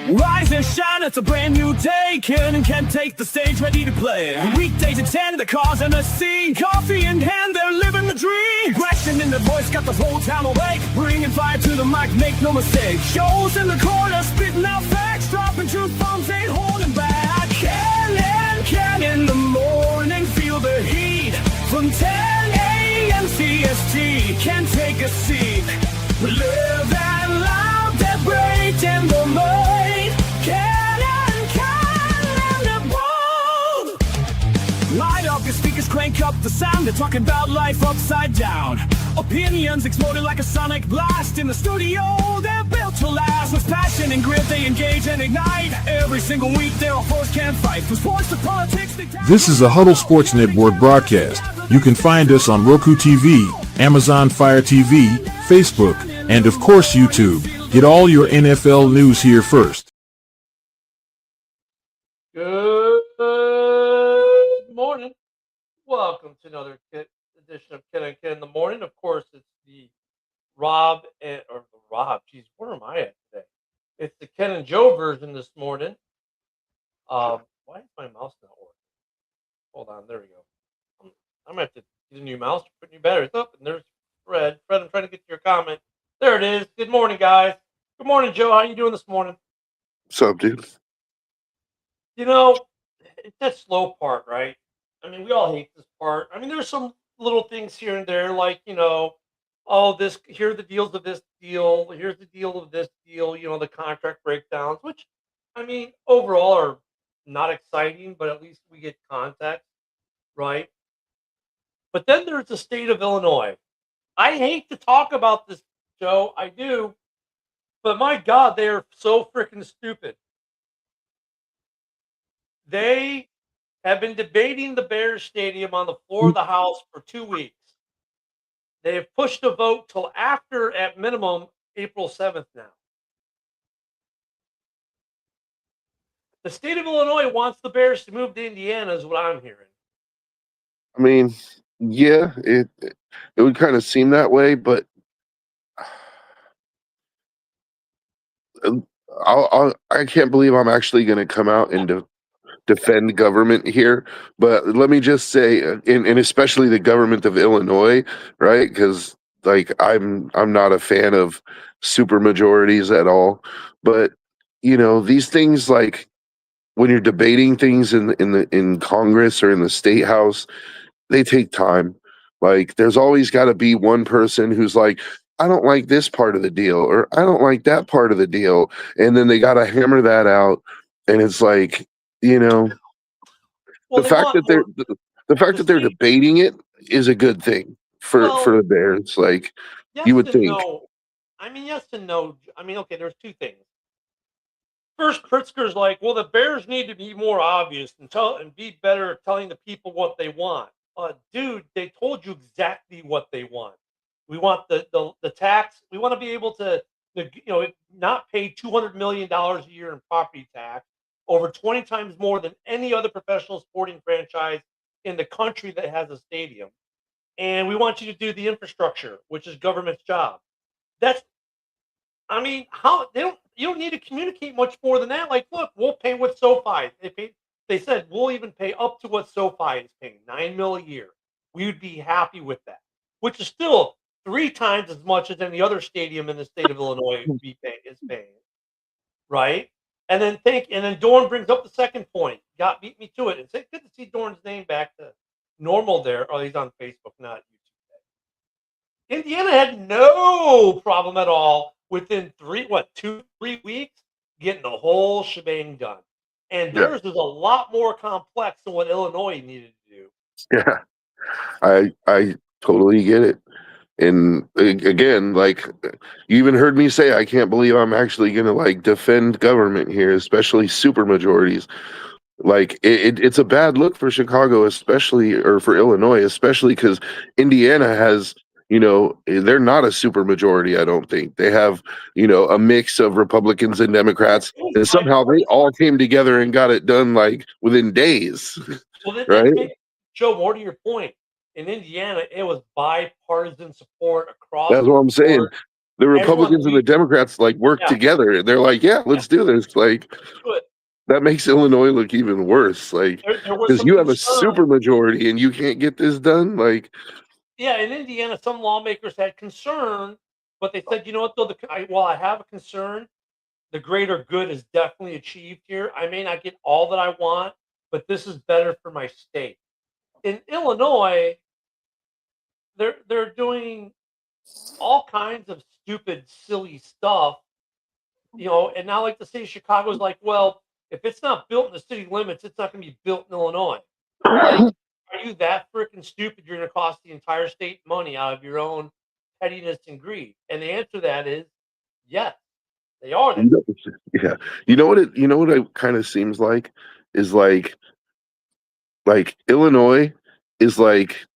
Rise and shine, it's a brand new day. Ken and Ken take the stage, ready to play. Weekdays at 10, the cars and the scene. Coffee in hand, they're living the dream. Aggression in the voice, got the whole town awake. Bringing fire to the mic, make no mistake. Shows in the corner, spitting out facts. Dropping truth bombs, ain't holding back. Ken and Ken in the morning, feel the heat. From 10 a.m. CST, can take a seat. We live and loud, they're breaking the mind. Ken and the bold. Light up your speakers, crank up the sound. They're talking about life upside down. Opinions exploded like a sonic blast. In the studio, they're built to last. With passion and grit, they engage and ignite. Every single week, they're all force can't fight. From sports to politics, This is a Huddle Sports Network broadcast. You can find us on Roku TV, Amazon Fire TV, Facebook, and of course YouTube. Get all your NFL news here first. Good morning. Welcome to another edition of Ken and Ken in the morning. Of course, it's the Geez, where am I at today? It's the Ken and Joe version this morning. Why is my mouse not working? Hold on, there we go. I'm gonna have to get a new mouse to put new batteries up. And there's Fred. Fred, I'm trying to get to your comment. There it is. Good morning, guys. Good morning, Joe. How you doing this morning? What's up, dude? You know, it's that slow part, right? I mean, we all hate this part. I mean, there's some little things here and there, like, here are the deals of this deal, here's the deal of this deal, the contract breakdowns, which, I mean, overall are not exciting, but at least we get context, right? But then there's the state of Illinois. I hate to talk about this, Joe, I do, but my God, they are so freaking stupid. They have been debating the Bears Stadium on the floor of the House for 2 weeks. They have pushed a vote till after, at minimum, April 7th now. The state of Illinois wants the Bears to move to Indiana, is what I'm hearing. I mean, yeah, it would kind of seem that way, but I can't believe I'm actually going to come out and defend government here. But let me just say, and especially the government of Illinois, right? Because like I'm not a fan of super majorities at all. But these things, like when you're debating things in Congress or in the state house, they take time. Like there's always got to be one person who's like, I don't like this part of the deal, or I don't like that part of the deal, and then they got to hammer that out. And it's like, Well, the fact that they're debating it is a good thing for the Bears. Like yes you would and think. no. I mean, yes and no. I mean, okay, there's two things. First, Pritzker's like, well, the Bears need to be more obvious and be better at telling the people what they want. Dude, they told you exactly what they want. We want the tax. We want to be able to, not pay $200 million a year in property tax, over 20 times more than any other professional sporting franchise in the country that has a stadium. And we want you to do the infrastructure, which is government's job. You don't need to communicate much more than that. Like, look, we'll pay what SoFi. They said we'll even pay up to what SoFi is paying, $9 million a year. We would be happy with that, which is still 3 times as much as any other stadium in the state of Illinois is paying, right? And then Dorn brings up the second point. Beat me to it. It's good to see Dorn's name back to normal there. Oh, he's on Facebook, not YouTube. Indiana had no problem at all within 3 weeks getting the whole shebang done. And theirs is a lot more complex than what Illinois needed to do. Yeah, I totally get it. And again, like you even heard me say, I can't believe I'm actually going to like defend government here, especially super majorities. Like it's a bad look for Chicago, especially, or for Illinois, especially because Indiana has, they're not a super majority. I don't think they have, a mix of Republicans and Democrats, and somehow they all came together and got it done like within days. Well, right? Joe, more to your point, in Indiana, it was bipartisan support across. That's what I'm saying. The Everyone Republicans and the leaves. Democrats like work Yeah, together. They're like, yeah, yeah, let's do this. Like do it. that makes Illinois look even worse. Like There was because some you have a concern. super majority and you can't get this done. Like Yeah, in Indiana, some lawmakers had concern, but they said, you know what, though, while I have a concern, the greater good is definitely achieved here. I may not get all that I want, but this is better for my state. In Illinois, they're doing all kinds of stupid, silly stuff, and now like the city of Chicago's like, well, if it's not built in the city limits, it's not going to be built in Illinois. Like, are you that freaking stupid? You're going to cost the entire state money out of your own pettiness and greed? And the answer to that is yes, they are that. you know, yeah, you know what it kind of seems like is like Illinois is like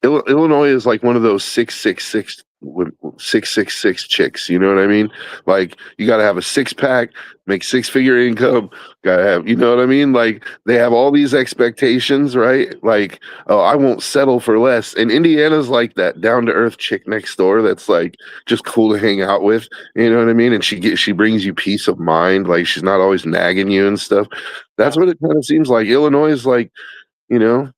Illinois is like one of those 666 chicks. You know what I mean? Like you got to have a six pack, make 6-figure income. Got to have, you know what I mean? Like they have all these expectations, right? Like, oh, I won't settle for less. And Indiana's like that down to earth chick next door that's like just cool to hang out with. You know what I mean? And she brings you peace of mind. Like she's not always nagging you and stuff. That's Yeah. what it kind of seems like. Illinois is like, you know,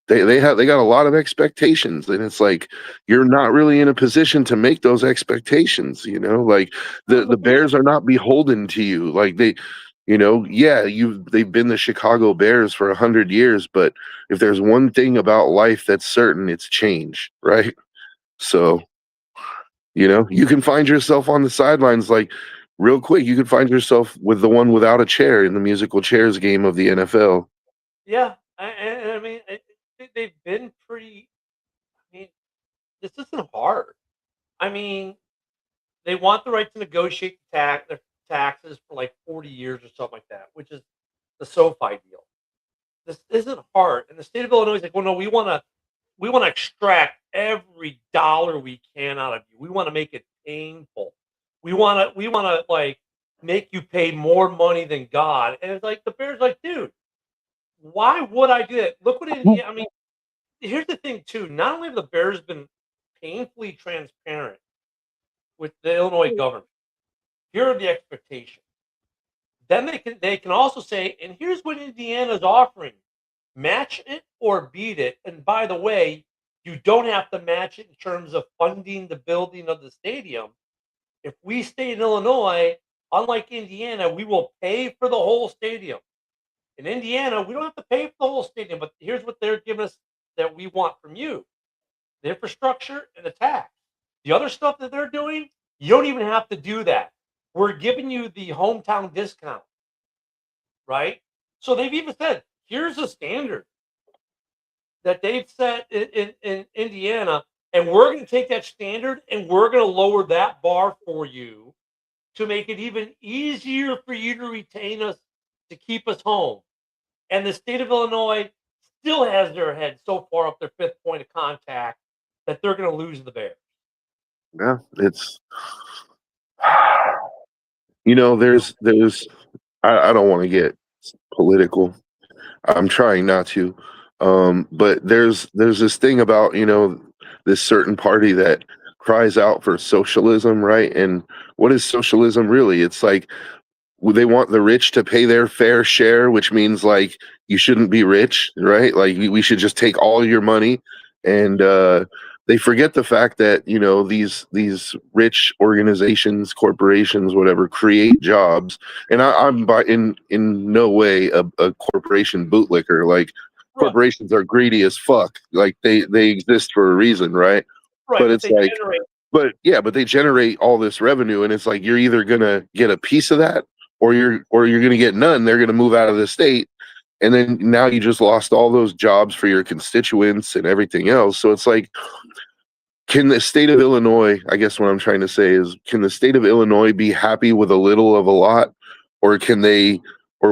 they got a lot of expectations, and it's like you're not really in a position to make those expectations. Like Well, the Bears are not beholden to you. Like yeah, they've been the Chicago Bears for 100 years, but if there's one thing about life that's certain, it's change, right? So you can find yourself on the sidelines, like real quick. You could find yourself with the one without a chair in the musical chairs game of the NFL. yeah, and I mean, they've been pretty. I mean, this isn't hard. I mean, they want the right to negotiate their taxes for like 40 years or something like that, which is the SoFi deal. This isn't hard. And the state of Illinois is like, well, no, we want to extract every dollar we can out of you. We want to make it painful. We want to like make you pay more money than God. And it's like the Bears like, dude, why would I do that? Look what Indiana. I mean, here's the thing too. Not only have the Bears been painfully transparent with the Illinois government, here are the expectations. Then they can also say, and here's what Indiana's offering: match it or beat it. And by the way, you don't have to match it in terms of funding the building of the stadium. If we stay in Illinois, unlike Indiana, we will pay for the whole stadium. In Indiana, we don't have to pay for the whole stadium, but here's what they're giving us that we want from you: the infrastructure and the tax. The other stuff that they're doing, you don't even have to do that. We're giving you the hometown discount, right? So they've even said, here's a standard that they've set in Indiana, and we're going to take that standard and we're going to lower that bar for you to make it even easier for you to retain us, to keep us home. And the state of Illinois still has their head so far up their fifth point of contact that they're going to lose the Bears. Yeah, it's there's I don't want to get political. I'm trying not to. But there's this thing about, this certain party that cries out for socialism, right? And what is socialism really? It's like they want the rich to pay their fair share, which means like you shouldn't be rich, right? Like we should just take all your money. And they forget the fact that these rich organizations, corporations, whatever, create jobs. And I'm in no way a corporation bootlicker. Like Right. corporations are greedy as fuck. Like they exist for a reason, right? Right. But But it's they like, generate. but they generate all this revenue, and it's like you're either gonna get a piece of that, or you're gonna get none. They're gonna move out of the state, and then now you just lost all those jobs for your constituents and everything else. So it's like, can the state of Illinois, I guess what I'm trying to say is, can the state of Illinois be happy with a little of a lot, or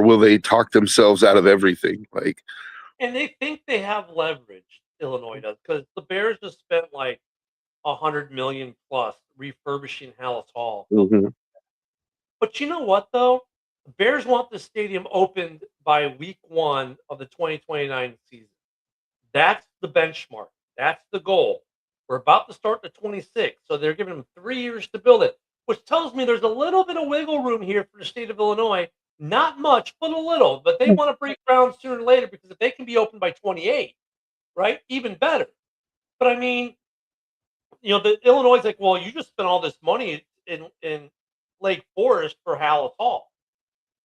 will they talk themselves out of everything? Like, And they think they have leverage, Illinois does, because the Bears just spent like 100 million plus refurbishing Hallis Hall. mhm. But you know what though? The Bears want the stadium opened by week 1 of the 2029 season. That's the benchmark. That's the goal. We're about to start the 26th, so they're giving them 3 years to build it, which tells me there's a little bit of wiggle room here for the state of Illinois. Not much, but a little. But they want to break ground sooner or later because if they can be open by 28, right, even better. But I mean, the Illinois is like, well, you just spent all this money in Lake Forest for Hallis Hall.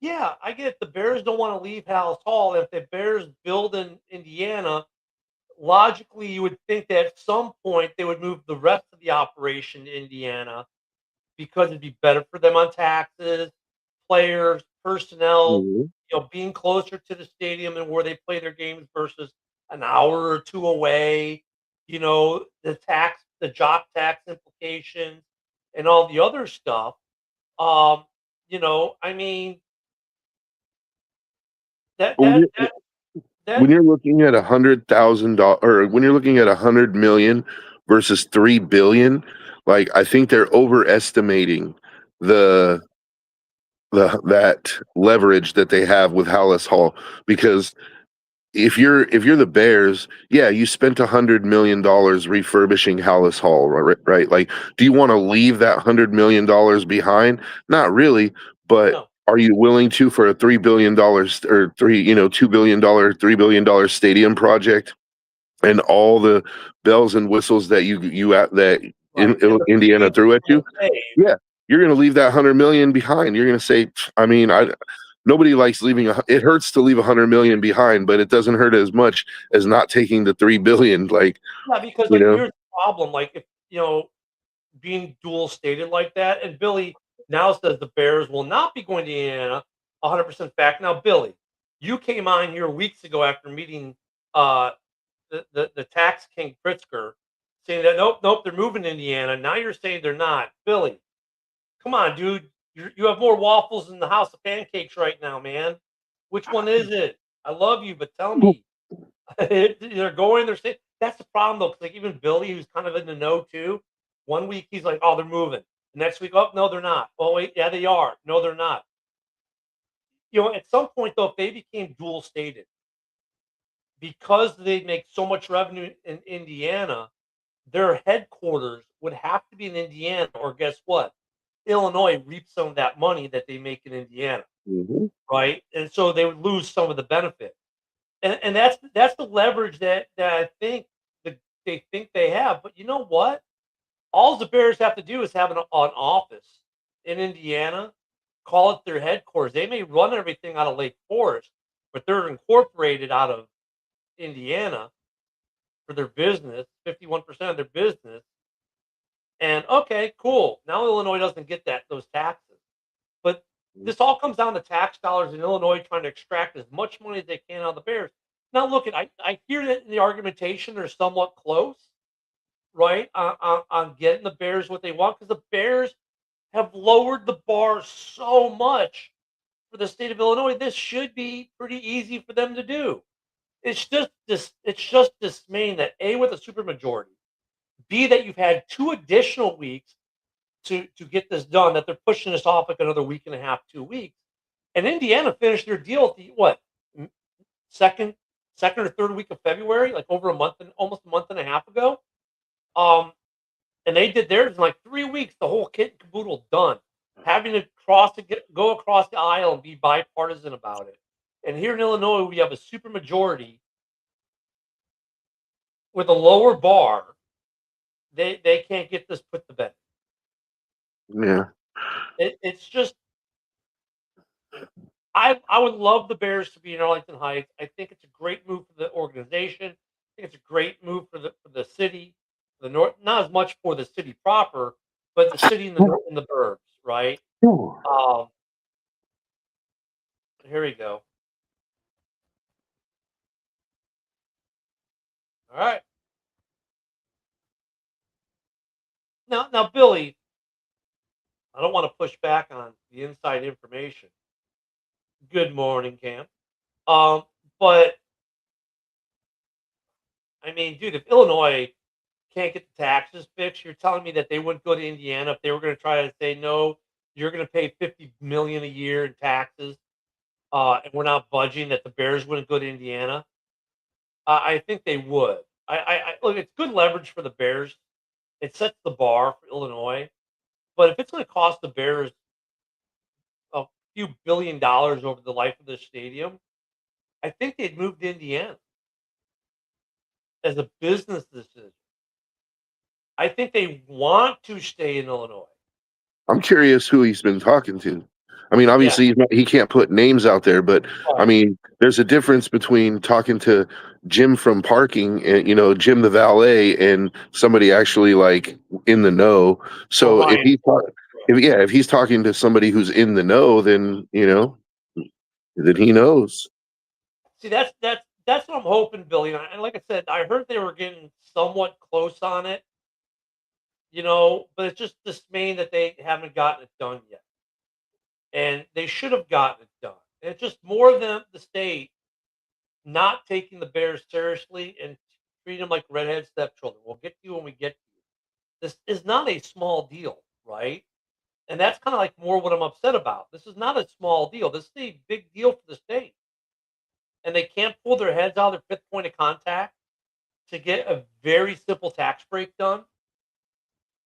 Yeah, I get it. The Bears don't want to leave Hallis Hall. If the Bears build in Indiana, logically, you would think that at some point they would move the rest of the operation to Indiana because it'd be better for them on taxes, players, personnel, Mhm. being closer to the stadium and where they play their games versus an hour or two away, the job tax implications and all the other stuff. I mean that When that you're, that when that you're looking at $100,000, or when you're looking at 100 million versus 3 billion, like I think they're overestimating the that leverage that they have with Hallis Hall, because if you're the Bears, yeah, you spent $100 million refurbishing Hallis Hall, right? Right? Like, do you want to leave that $100 million behind? Not really, but no. are you willing to for a $3 billion or $2 billion, $3 billion stadium project and all the bells and whistles that Right, and the Indiana fees threw at that you? they pay. Yeah, you're going to leave that 100 million behind. You're going to say, I mean, nobody likes leaving. It hurts to leave 100 million behind, but it doesn't hurt as much as not taking the 3 billion. Like, Yeah, because, you know, here's the problem, like, if, being dual stated like that, and Billy now says the Bears will not be going to Indiana, 100% fact. Now, Billy, you came on here weeks ago after meeting, uh, the tax king Pritzker, saying that, "Nope, nope, they're moving to Indiana." Now you're saying they're not. Billy, come on, dude. You have more waffles in the house of pancakes right now, man. Which one is it? I love you, but tell me. They're going, they're saying that's the problem though, 'cause, like, even Billy, who's kind of in the know too, one week he's like, "Oh, they're moving." The next week, "Oh, no, they're not." "Oh, wait, yeah, they are." "No, they're not." At some point though, if they became dual stated, because they make so much revenue in Indiana, their headquarters would have to be in Indiana, or guess what? Illinois reaps some of that money that they make in Indiana, Mhm. right? And so they would lose some of the benefit. And that's the leverage that I think that they think they have. But you know what? All the Bears have to do is have an office in Indiana, call it their headquarters. They may run everything out of Lake Forest, but they're incorporated out of Indiana for their business, 51% of their business. And okay, cool. Now Illinois doesn't get those taxes. But this all comes down to tax dollars in Illinois trying to extract as much money as they can out of the Bears. Now, look, I hear that in the argumentation they're somewhat close, right, on getting the Bears what they want, because the Bears have lowered the bar so much for the state of Illinois. This should be pretty easy for them to do. It's just dismaying that A, with a supermajority, B, that you've had 2 additional weeks to get this done, that they're pushing this off like another week and a half, 2 weeks. And Indiana finished their deal at the what, m- second second or third week of February, like over a month and almost a month and a half ago. Um, and they did theirs in like 3 weeks, the whole kit and caboodle done. Having to go across the aisle and be bipartisan about it. And here in Illinois, we have a super majority with a lower bar. They can't get this put to bed. Yeah. It's just I would love the Bears to be in Arlington Heights. I think it's a great move for the organization. I think it's a great move for the city, the north. Not as much for the city proper, but the city in the in the burbs, right? Um, here we go. All right, now, Billy, I don't want to push back on the inside information. Good morning, Cam. Um, but I mean, dude, if Illinois can't get the taxes fixed, you're telling me that they wouldn't go to Indiana if they were going to try to say no, you're going to pay 50 million a year in taxes, and we're not budging, that the Bears wouldn't go to Indiana? I think they would. I look, it's good leverage for the Bears. It sets the bar for Illinois. But if it's going to cost the Bears a few $1 billion over the life of the stadium, I think they'd move to Indiana as a business decision. I think they want to stay in Illinois. I'm curious who he's been talking to. I mean, Yeah, obviously he can't put names out there, but I right. mean, there's a difference between talking to Jim from parking and Jim the valet and somebody actually like in the know. Or So Ryan Clark. Right. if he's talking to somebody who's in the know, then then he knows. See, that's what I'm hoping, Billy. And like I said, I heard they were getting somewhat close on it, but it's just dismaying that they haven't gotten it done yet. And they should have gotten it done. And it's just more than the state not taking the Bears seriously and treating them like redhead stepchildren. We'll get to you when we get to you. This is not a small deal, right? And that's kind of like more what I'm upset about. This is not a small deal. This is a big deal for the state. And they can't pull their heads out of their fifth point of contact to get a very simple tax break done.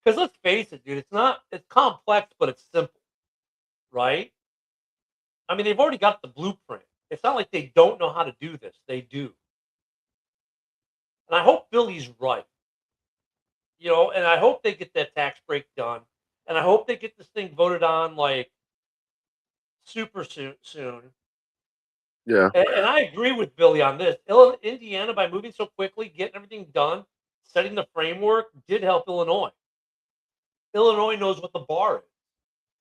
Because let's face it, dude, it's complex, but it's simple, right? I mean, they've already got the blueprint. It's not like they don't know how to do this. They do. And I hope Billy's right. And I hope they get that tax break done. And I hope they get this thing voted on like super soon. Yeah. And I agree with Billy on this. Indiana, by moving so quickly, getting everything done, setting the framework, did help Illinois. Illinois knows what the bar is,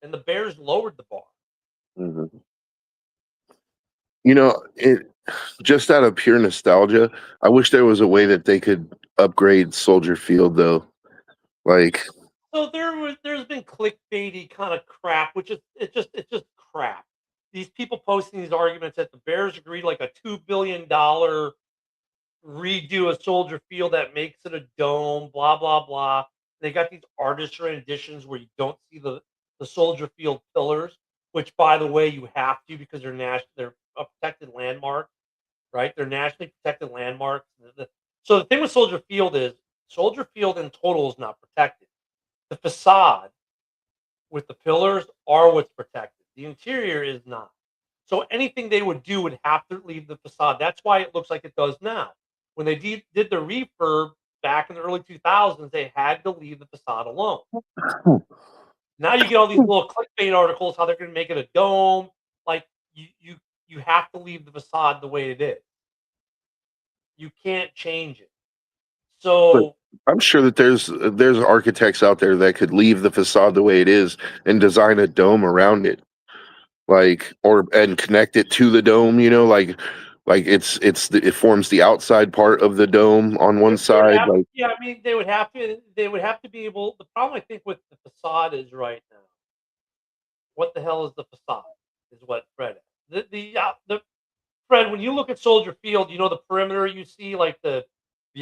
and the Bears lowered the bar. hmm just out of pure nostalgia, I wish there was a way that they could upgrade Soldier Field, though. Like, So there's been clickbaity kind of crap, which is it's just crap. These people posting these arguments that the Bears agreed like a $2 billion redo of Soldier Field that makes it a dome, blah blah blah. They got these artist renditions where you don't see the Soldier Field pillars, which by the way you have to because they're a protected landmark, right? They're nationally protected landmarks. So the thing with Soldier Field is Soldier Field in total is not protected. The facade with the pillars are what's protected. The interior is not. So anything they would do would have to leave the facade. That's why it looks like it does now. When they did the refurb back in the early 2000s, they had to leave the facade alone. Now you get all these little clickbait articles how they're going to make it a dome. Like you have to leave the facade the way it is. You can't change it. So I'm sure that there's architects out there that could leave the facade the way it is and design a dome around it, and connect it to the dome. It forms the outside part of the dome on one side. Yeah, I mean they would have to be able. The problem I think with the facade is right now. What the hell is the facade? Is what Fred. The Fred. When you look at Soldier Field, the perimeter you see like the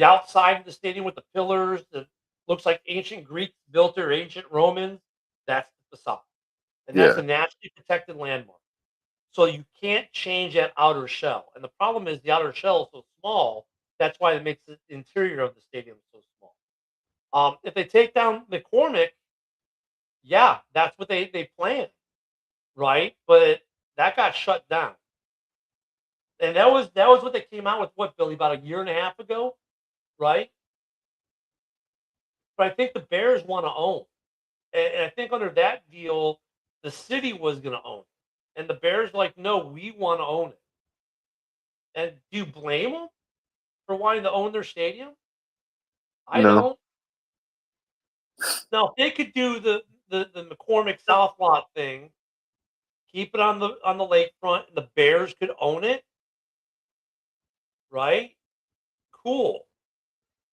outside of the stadium with the pillars that looks like ancient Greeks built or ancient Romans. That's the facade, and that's Yeah. a nationally protected landmark. So you can't change that outer shell. And the problem is the outer shell is so small. That's why it makes the interior of the stadium so small. If they take down McCormick, yeah, that's what they planned, right? But that got shut down. And that was what they came out with, what, Billy, about a year and a half ago, right? But I think the Bears want to own. And I think under that deal, the city was going to own it. And the Bears are like, no, we want to own it. And do you blame them for wanting to own their stadium? I No. don't. Now, if they could do the McCormick South Lot thing, keep it on the lakefront, and the Bears could own it, right? Cool.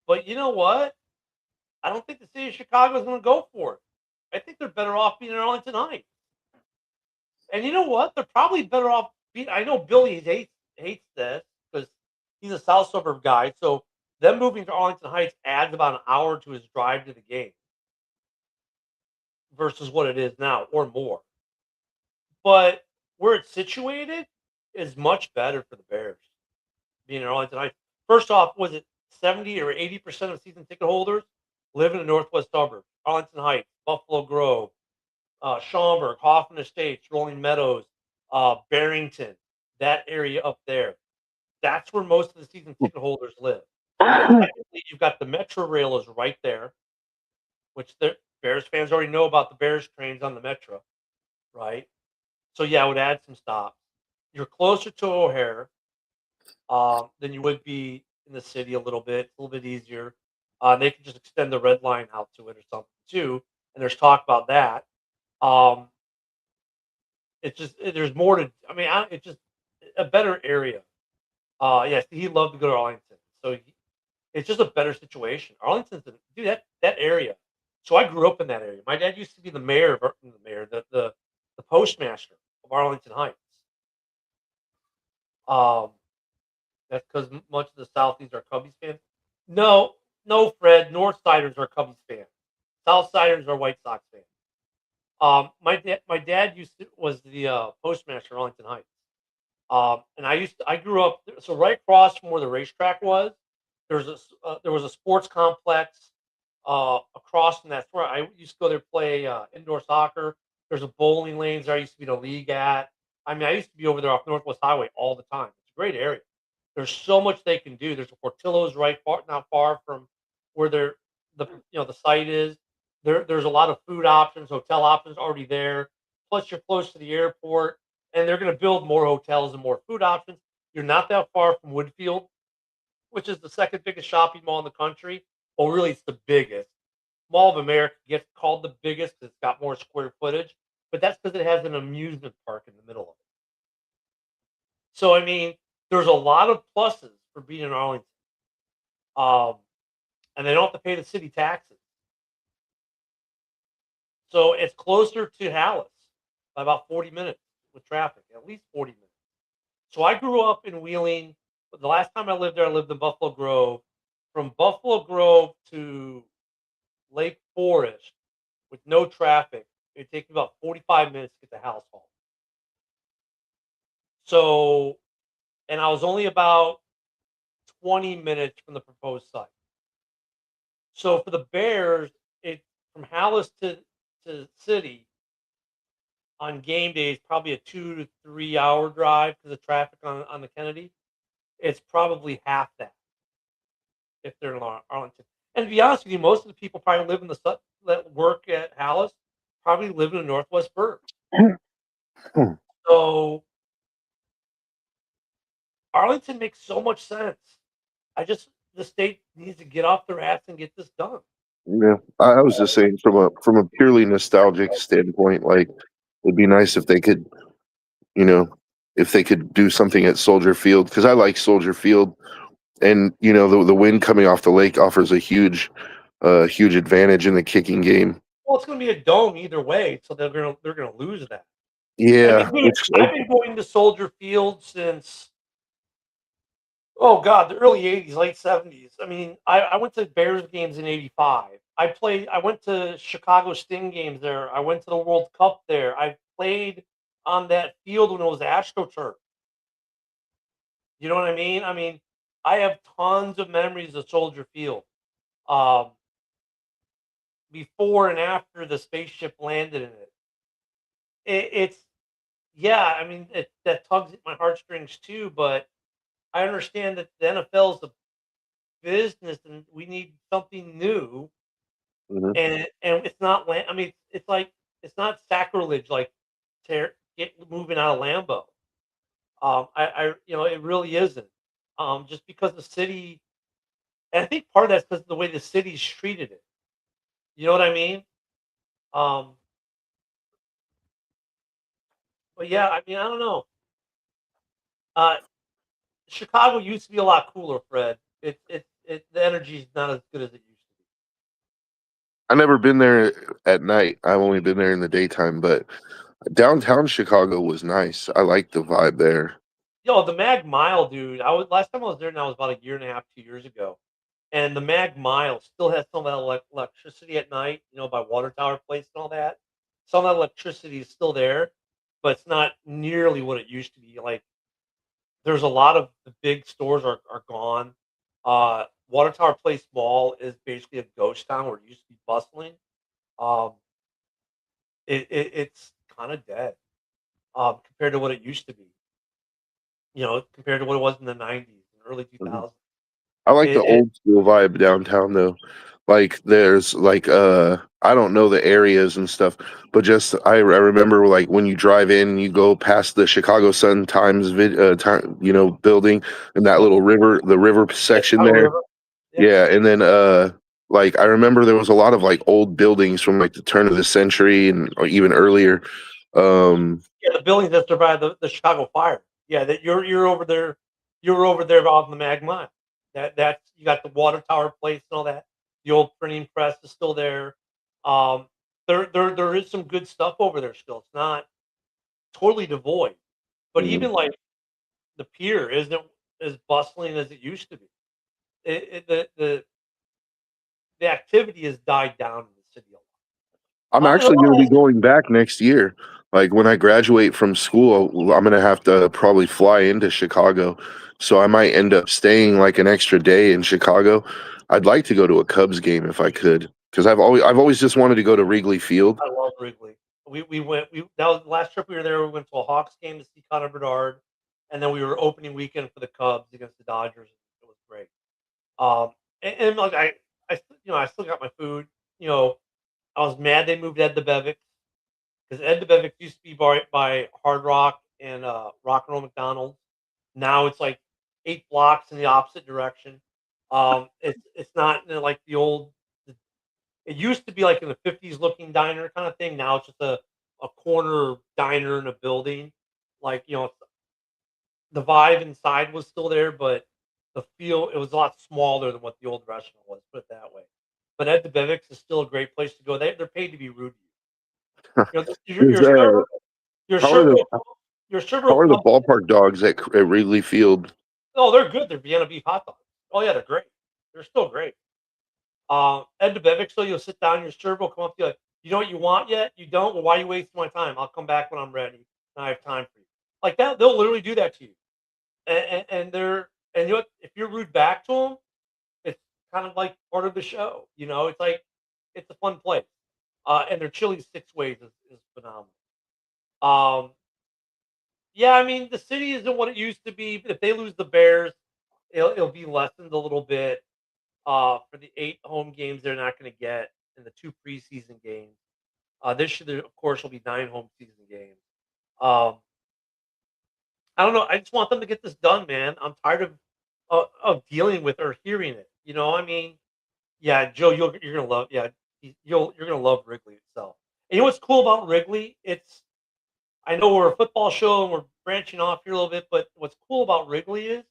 But you know what? I don't think the city of Chicago is going to go for it. I think they're better off being in Arlington Heights. And you know what? They're probably better off. I know Billy hates this because he's a South Suburb guy. So them moving to Arlington Heights adds about an hour to his drive to the game versus what it is now, or more. But where it's situated is much better for the Bears being in Arlington Heights. First off, was it 70 or 80% of season ticket holders live in the northwest suburbs, Arlington Heights, Buffalo Grove, Schaumburg, Hoffman Estates, Rolling Meadows, Barrington, that area up there. That's where most of the season ticket holders live. But technically, you've got the Metro Rail is right there, which the Bears fans already know about the Bears trains on the Metro, right? So yeah, I would add some stops. You're closer to O'Hare than you would be in the city a little bit. It's a little bit easier. They can just extend the red line out to it or something too. And there's talk about that. Um, there's more to. I mean, it's just a better area. Yeah, he loved to go to Arlington, so it's just a better situation. Arlington's dude that area. So I grew up in that area. My dad used to be the mayor of the mayor, the postmaster of Arlington Heights. Um, that's because much of the Southeast are Cubbies fans. No, no, Fred. Northsiders are Cubbies fans. Southsiders are White Sox fans. My dad was the postmaster in Arlington Heights. And I grew up so right across from where the racetrack was. There was a sports complex across from that. Where I used to go there play indoor soccer. There's a bowling lanes there. I used to be in a league at. I mean, I used to be over there off Northwest Highway all the time. It's a great area. There's so much they can do. There's a Portillo's not far from where the site is. There's a lot of food options, hotel options already there. Plus, you're close to the airport, and they're going to build more hotels and more food options. You're not that far from Woodfield, which is the second biggest shopping mall in the country. Well, really, it's the biggest. Mall of America gets called the biggest because it's got more square footage, but that's because it has an amusement park in the middle of it. So, I mean, there's a lot of pluses for being in Arlington, um, and they don't have to pay the city taxes. So it's closer to Hallis by about 40 minutes with traffic, at least 40 minutes. So I grew up in Wheeling. The last time I lived there, I lived in Buffalo Grove. From Buffalo Grove to Lake Forest with no traffic, it takes me about 45 minutes to get to Hallis Hall. So, and I was only about 20 minutes from the proposed site. So for the Bears, it from Hallis to city on game days, probably a 2 to 3 hour drive because of traffic on the Kennedy. It's probably half that if they're in Arlington. And to be honest with you, most of the people probably live in that work at Hallis probably live in the Northwest burbs. So Arlington makes so much sense. The state needs to get off their ass and get this done. Yeah, I was just saying from a purely nostalgic standpoint, like it'd be nice if they could, if they could do something at Soldier Field because I like Soldier Field, and the wind coming off the lake offers a huge advantage in the kicking game. Well, it's going to be a dome either way, so they're gonna lose that. Yeah, I've been going to Soldier Field since oh god, the early '80s, late '70s. I mean, I went to Bears games in '85. I went to Chicago Sting games there. I went to the World Cup there. I played on that field when it was AstroTurf. You know what I mean? I mean, I have tons of memories of Soldier Field. Um, Before and after the spaceship landed in it. It's yeah, I mean that tugs at my heartstrings too, but I understand that the NFL is a business and we need something new, Mhm. and it's not. I mean, it's like it's not sacrilege like get moving out of Lambeau. It really isn't. Just because the city, and I think part of that's because of the way the city's treated it. You know what I mean? Um, but yeah, I mean, I don't know. Uh, Chicago used to be a lot cooler, Fred. The energy's not as good as it used to be. I never been there at night. I've only been there in the daytime, but downtown Chicago was nice. I like the vibe there. Yo, the Mag Mile, dude. I was last time I was there. Now was about a year and a half, 2 years ago, and the Mag Mile still has some of that electricity at night. By Water Tower Place and all that. Some of that electricity is still there, but it's not nearly what it used to be. Like there's a lot of the big stores are gone. Water Tower Place Mall is basically a ghost town where it used to be bustling. Um, it's kind of dead compared to what it used to be. Compared to what it was in the '90s and early Mhm. 2000s. I like the It, it old school vibe downtown though. Like there's like I don't know the areas and stuff, but just I remember like when you drive in, you go past the Chicago Sun Times time, building and that little river, the river section Chicago there. River. Yeah, Yeah, and then like I remember there was a lot of like old buildings from like the turn of the century and or even earlier. Um yeah, the buildings that survived the Chicago fire. Yeah, that you're over there. You're over there out in the Magma. That's you got the Water Tower Place and all that. The old printing press is still there. Um, there is some good stuff over there still. It's not totally devoid, but mhm. even like the pier isn't as bustling as it used to be. The activity has died down in the city a I'm lot. actually going to be going back next year. Like when I graduate from school, I'm going to have to probably fly into Chicago. So I might end up staying like an extra day in Chicago. I'd like to go to a Cubs game if I could, because I've always just wanted to go to Wrigley Field. I love Wrigley. We went. That was the last trip we were there. We went to a Hawks game to see Connor Bedard, and then we were opening weekend for the Cubs against the Dodgers. It was great. And like I still got my food. I was mad they moved Ed DeBevick because Ed DeBevick used to be by Hard Rock and Rock and Roll McDonald's. Now it's like 8 blocks in the opposite direction. It's not like the old. It used to be like in the '50s looking diner kind of thing. Now it's just a corner diner in a building. Like the vibe inside was still there, but the feel it was a lot smaller than what the old restaurant was. Put it that way. But Ed DeBevick's is still a great place to go. They're paid to be rude to you. Is, Your server, your how are server, the will come, your server how will are come the up. ballpark dogs at Wrigley Field? Oh, they're good. They're Vienna beef hot dogs. Oh yeah, they're great. They're still great. Ed DeBevick, so you'll sit down, your server will come up to you like, you know what you want yet? You don't? Well, why are you wasting my time? I'll come back when I'm ready and I have time for you. Like that, they'll literally do that to you. And they're and you know what? If you're rude back to them, it's kind of like part of the show. It's like it's a fun place. And their chili six ways is phenomenal. Um, yeah, I mean the city isn't what it used to be. If they lose the Bears, it'll be lessened a little bit. For the 8 home games they're not going to get and the 2 preseason games. This year, of course, will be 9 home season games. Um, I don't know. I just want them to get this done, man. I'm tired of dealing with or hearing it. I mean, yeah, Joe, you're gonna love. Yeah, you're gonna love Wrigley itself. And you know what's cool about Wrigley? I know we're a football show and we're branching off here a little bit, but what's cool about Wrigley is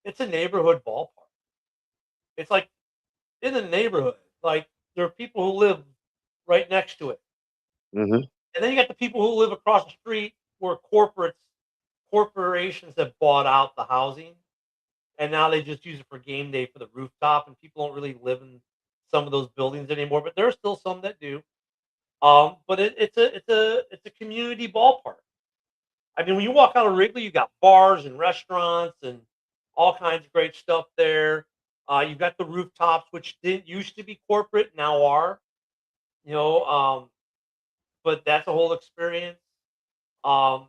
it's a neighborhood ballpark. It's like in the neighborhood. Like there are people who live right next to it, Hmm. and then you got the people who live across the street where corporations have bought out the housing, and now they just use it for game day for the rooftop, and people don't really live in some of those buildings anymore. But there are still some that do. But it's a community ballpark. I mean, when you walk out of Wrigley, you got bars and restaurants and all kinds of great stuff there. You've got the rooftops, which didn't used to be corporate, now are. You know, but that's a whole experience. Um,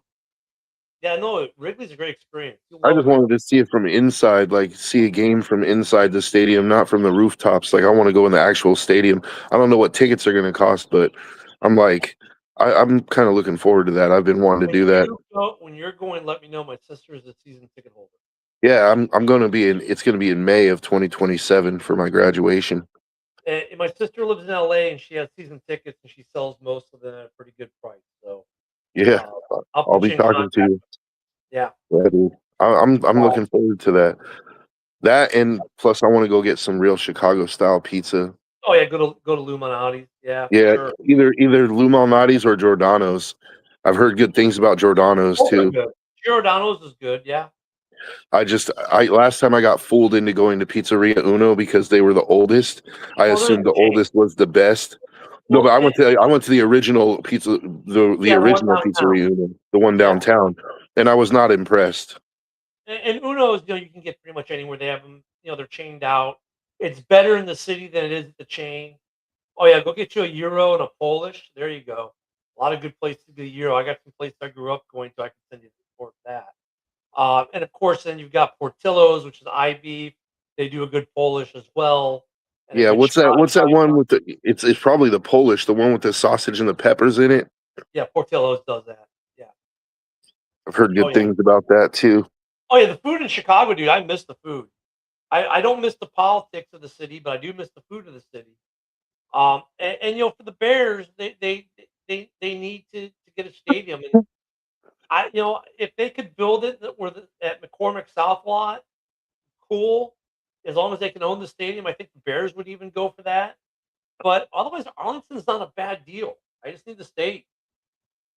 yeah, no, Wrigley's a great experience. You'll I love just Wrigley. wanted to see it from inside, like see a game from inside the stadium, not from the rooftops. Like I want to go in the actual stadium. I don't know what tickets are going to cost, but I'm like, I'm kind of looking forward to that. I've been wanting to do that. When you're going, let me know. My sister is a season ticket holder. Yeah, I'm going to be in. It's going to be in May of 2027 for my graduation. And my sister lives in LA and she has season tickets and she sells most of them at a pretty good price. So Yeah, uh, I'll I'll put be you in talking to contact. you. Yeah. Yeah, dude. I'm looking forward to that. That and plus I want to go get some real Chicago style pizza. Oh yeah, go to Lou Malnati's. Yeah, for Yeah, sure. either Lou Malnati's or Giordano's. I've heard good things about Giordano's Both are too. good. Giordano's is good. Yeah. I last time I got fooled into going to Pizzeria Uno because they were the oldest. I Well, they're assumed the the chain. oldest was the best. No, Well, but I went to the original pizza, the yeah, the one original downtown. Pizzeria Uno, the one Yeah. downtown, and I was not impressed. And Uno's, you can get pretty much anywhere. They have them. They're chained out. It's better in the city than it is at the chain. Oh yeah, go get you a Euro and a Polish. There you go. A lot of good places to get a Euro. I got some places I grew up going to. I can send you the report of that. And of course, then you've got Portillo's, which is IB. They do a good Polish as well, and a Yeah, good what's that? What's that Italian one one. with the? It's probably the Polish, the one with the sausage and the peppers in it. Yeah, Portillo's does that. Yeah. I've heard Oh good yeah. things about that too. Oh yeah. The food in Chicago, dude. I miss the food. I don't miss the politics of the city, but I do miss the food of the city. And for the Bears, they need to get a stadium, and if they could build it at McCormick South lot, cool. As long as they can own the stadium, I think the Bears would even go for that. But otherwise, Arlington's not a bad deal. I just need the state.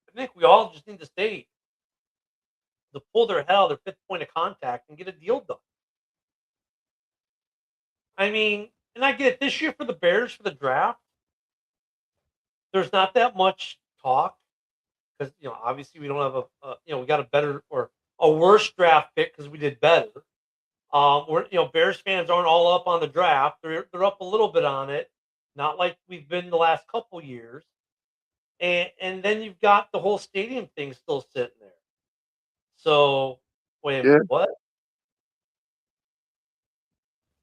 I think we all just need the state to pull their fifth point of contact, and get a deal done. I mean, and I get it this year for the Bears for the draft. There's not that much talk because obviously we don't have we got a better or a worse draft pick because we did better. We're Bears fans aren't all up on the draft. They're up a little bit on it, not like we've been the last couple years. And then you've got the whole stadium thing still sitting there. So wait a Yeah, minute, what?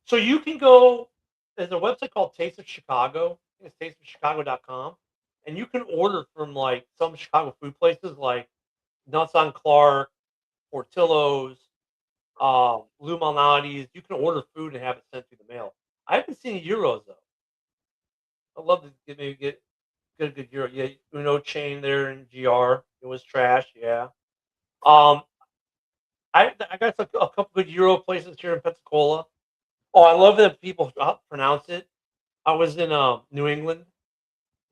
So you can go. There's a website called Taste of Chicago. I think it's tasteofchicago.com, and you can order from like some Chicago food places like Nuts on Clark, Portillo's, Lou Malnati's. You can order food and have it sent through the mail. I haven't seen euros though. I'd love to get a good euro. Yeah, Uno chain there in GR. It was trash. Yeah. Um, I got a couple good euro places here in Pensacola. Oh, I love that people pronounce it. I was in New England.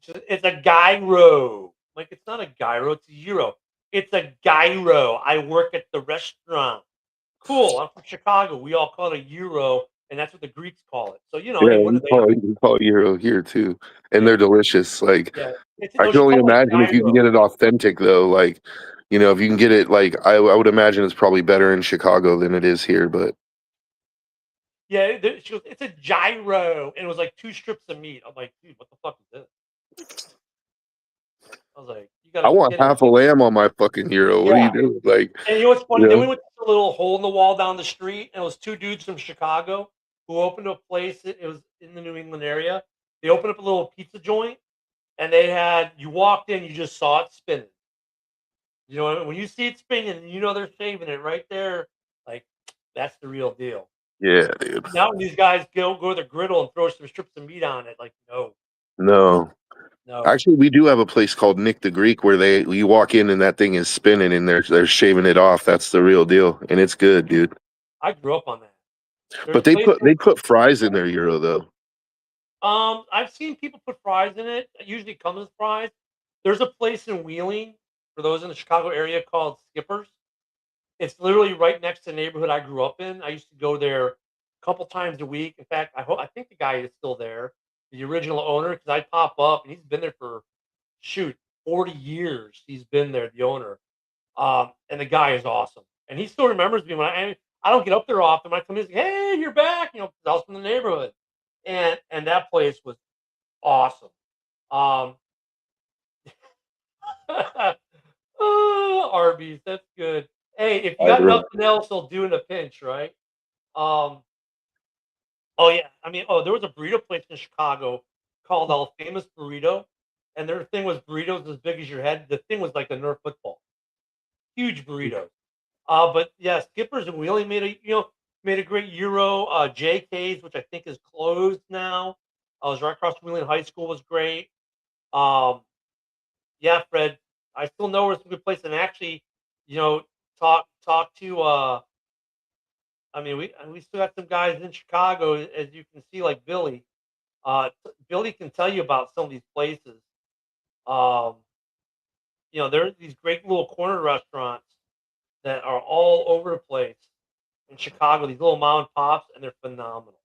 It's a gyro. Like it's not a gyro, it's a euro. It's a gyro. I work at the restaurant. Cool. I'm from Chicago. We all call it a euro, and that's what the Greeks call it. So yeah. hey, what do they know? You call it Euro here too, and Yeah, they're delicious. Like yeah. It's I no, can she only called it imagine if you can gyro. get it authentic though. Like if you can get it, like I would imagine it's probably better in Chicago than it is here. But Yeah, she goes, it's a gyro, and it was like two strips of meat. I'm like, dude, what the fuck is this? I was like, you I gotta be want kidding half a me. lamb on my fucking Euro. What are you Yeah. doing? Like And you know what's you funny? Then we know, went to a little hole in the wall down the street, and it was two dudes from Chicago who opened a place. It was in the New England area. They opened up a little pizza joint, and you walked in, you just saw it spinning. When you see it spinning, they're shaving it right there. Like, that's the real deal. yeah, dude. Now when these guys go to the griddle and throw some strips of meat on it, like, no, No. no. Actually, we do have a place called Nick the Greek where you walk in and that thing is spinning and they're shaving it off. That's the real deal, and it's good, dude. I grew up on that. There's But they places. put fries in their Euro though. I've seen people put fries in it. It usually comes with fries. There's a place in Wheeling for those in the Chicago area called Skipper's. It's literally right next to the neighborhood I grew up in. I used to go there a couple times a week. In fact, I think the guy is still there, the original owner, because I pop up and he's been there for shoot 40 years. He's been there, the owner, and the guy is awesome. And he still remembers me when I don't get up there often. When I come in, he's like, "Hey, you're back!" 'Cause I was from the neighborhood, and that place was awesome. Um, oh, Arby's, that's good. Hey, if you I got really, nothing else, they'll do in a pinch, right? Um, oh yeah, I mean, there was a burrito place in Chicago called El Famous Burrito, and their thing was burritos as big as your head. The thing was like a Nerf football, huge burritos. But yeah, Skippers and Wheeling made a great Euro. JK's, which I think is closed now. I was right across from Wheeling High School, was great. Um, yeah, Fred, I still know where it's a good place, and actually, you know, talk to. I mean, we still got some guys in Chicago, as you can see, like Billy. Billy can tell you about some of these places. Um, there's these great little corner restaurants that are all over the place in Chicago. These little mom and pops, and they're phenomenal.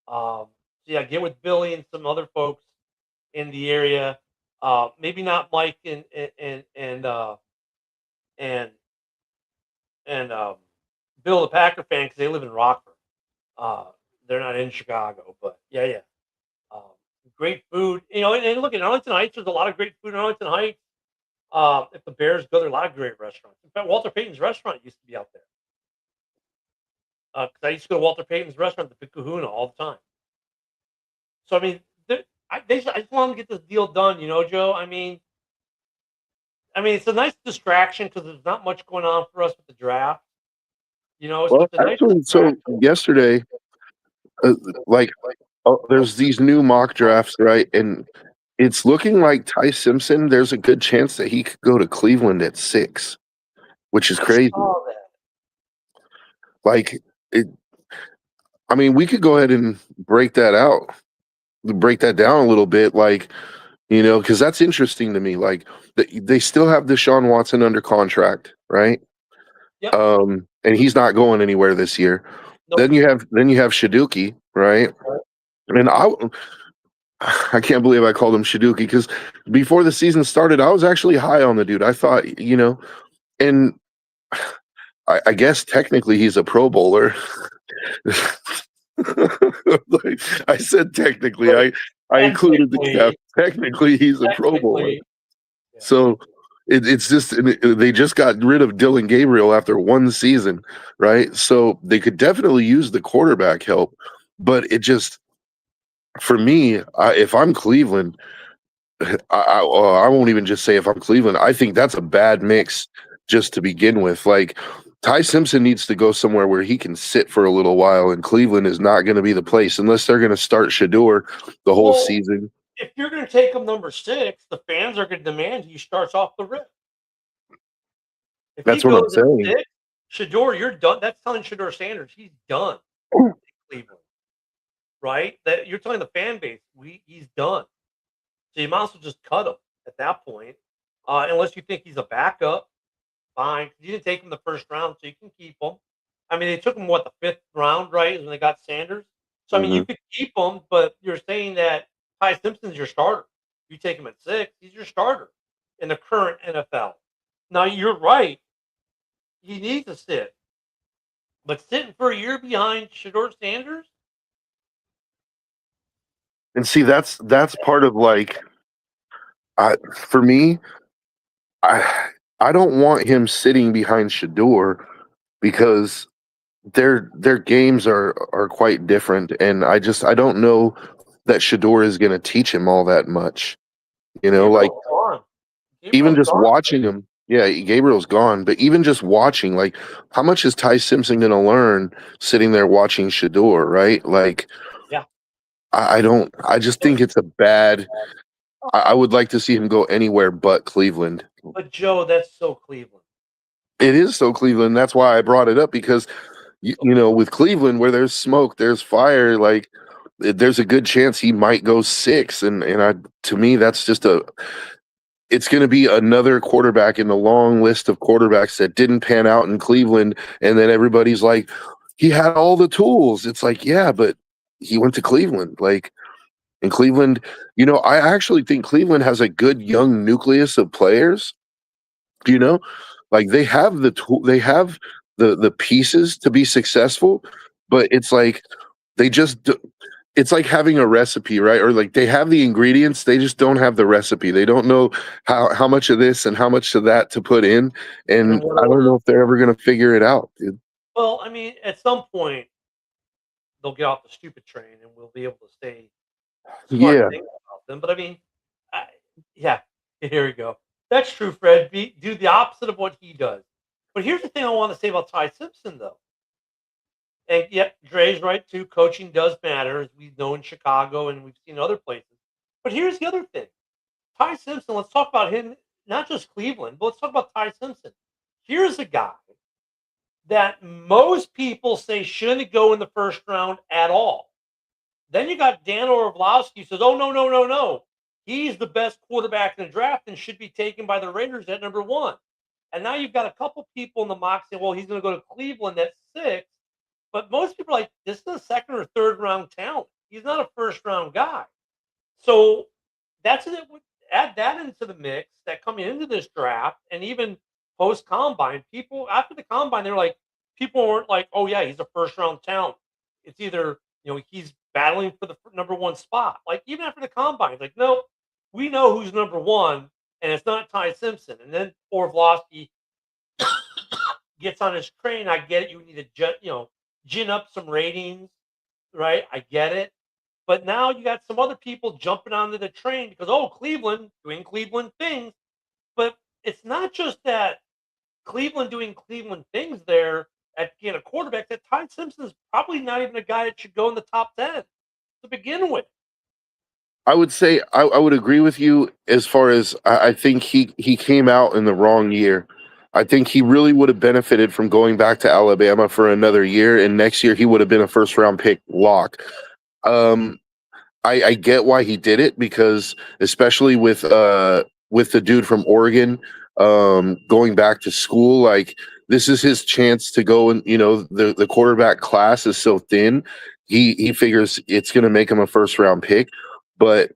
So yeah, get with Billy and some other folks in the area. Maybe not Mike and and Bill the Packer fan because they live in Rockford. Uh, they're not in Chicago, but yeah. Um, Great food, and look, in Arlington Heights, there's a lot of great food in Arlington Heights. If the Bears go, there are a lot of great restaurants. In fact, Walter Payton's restaurant used to be out there. 'Cause I used to go to Walter Payton's restaurant, the Big Kahuna, all the time. So I mean, I just want them to get this deal done, Joe. It's a nice distraction because there's not much going on for us with the draft. So Well, it's a nice actually, so distraction. yesterday, uh, like, there's these new mock drafts, right? And it's looking like Ty Simpson. There's a good chance that he could go to Cleveland at 6, which is I crazy. saw that. Like, it, I mean, we could go ahead and break that down a little bit, like, because that's interesting to me. Like, they still have Deshaun Watson under contract, right? Yep. And he's not going anywhere this year. Nope. Then you have Shaduki, right? And I can't believe I called him Shaduki because before the season started, I was actually high on the dude. I thought, and I guess technically he's a Pro Bowler. Like, I said technically, I included the cap. Technically, he's a Pro Bowler. Yeah. So it's just they just got rid of Dylan Gabriel after one season, right? So they could definitely use the quarterback help, but it just for me, if I'm Cleveland, I won't even just say if I'm Cleveland. I think that's a bad mix just to begin with. Like Ty Simpson needs to go somewhere where he can sit for a little while, and Cleveland is not going to be the place unless they're going to start Shador the whole season. If you're going to take him number 6, the fans are going to demand he starts off the rip. If That's he what I'm goes at saying. 6, Shador, you're done. That's telling Shador Sanders he's done in Cleveland, right? That you're telling the fan base he's done. So you might as well just cut him at that point, unless you think he's a backup. Fine, you didn't take him the first round, so you can keep him. They took him the 5th round, right? Is when they got Sanders. So you could keep him, but you're saying that Ty Simpson's your starter. You take him at 6, he's your starter in the current NFL. Now you're right. He needs to sit. But sitting for a year behind Shador Sanders? And see, that's part of like, for me, I don't want him sitting behind Shador because their games are quite different, and I don't know that Shador is going to teach him all that much. Like even just watching him. Yeah, Gabriel's gone, but even just watching, like, how much is Ty Simpson going to learn sitting there watching Shador, right? Like, yeah, I just think it's a bad. I would like to see him go anywhere but Cleveland. But Joe, that's so Cleveland. It is so Cleveland. That's why I brought it up because, with Cleveland, where there's smoke, there's fire. Like, there's a good chance he might go 6, and to me, that's just it's going to be another quarterback in the long list of quarterbacks that didn't pan out in Cleveland, and then everybody's like, he had all the tools. It's like, yeah, but he went to Cleveland, like. In Cleveland, I actually think Cleveland has a good young nucleus of players. Like they have the tool, they have the pieces to be successful, but it's like it's like having a recipe, right? Or like they have the ingredients, they just don't have the recipe. They don't know how much of this and how much of that to put in, and I don't know if they're ever going to figure it out, dude. Well, at some point they'll get off the stupid train and we'll be able to say smart things about them. But yeah, here we go. That's true, Fred. Do the opposite of what he does. But here's the thing I want to say about Ty Simpson, though. And yet, Dre's right too. Coaching does matter, as we know in Chicago and we've seen other places. But here's the other thing: Ty Simpson. Let's talk about him. Not just Cleveland, but let's talk about Ty Simpson. Here's a guy that most people say shouldn't go in the first round at all. Then you got Dan Orlovsky who says, "Oh no. He's the best quarterback in the draft and should be taken by the Raiders at number 1." And now you've got a couple people in the mock saying, "Well, he's going to go to Cleveland at 6." But most people are like, "This is a 2nd or 3rd round talent. He's not a 1st round guy." So that's it. Add that into the mix that coming into this draft and even post combine, people after the combine, they're like, people weren't like, "Oh yeah, he's a 1st round talent." It's either he's battling for the number one spot. Like even after the combine, like no, we know who's number one, and it's not Ty Simpson. And then Orlovsky gets on his train. I get it. You need to gin up some ratings, right? I get it. But now you got some other people jumping onto the train because Cleveland doing Cleveland things. But it's not just that Cleveland doing Cleveland things there at being a quarterback. That Ty Simpson is probably not even a guy that should go in the top 10 to begin with. I would say I would agree with you as far as I think he came out in the wrong year. I think he really would have benefited from going back to Alabama for another year, and next year he would have been a first round pick lock. I get why he did it, because especially with the dude from Oregon going back to school, like this is his chance to go, and the quarterback class is so thin. He figures it's going to make him a first round pick, but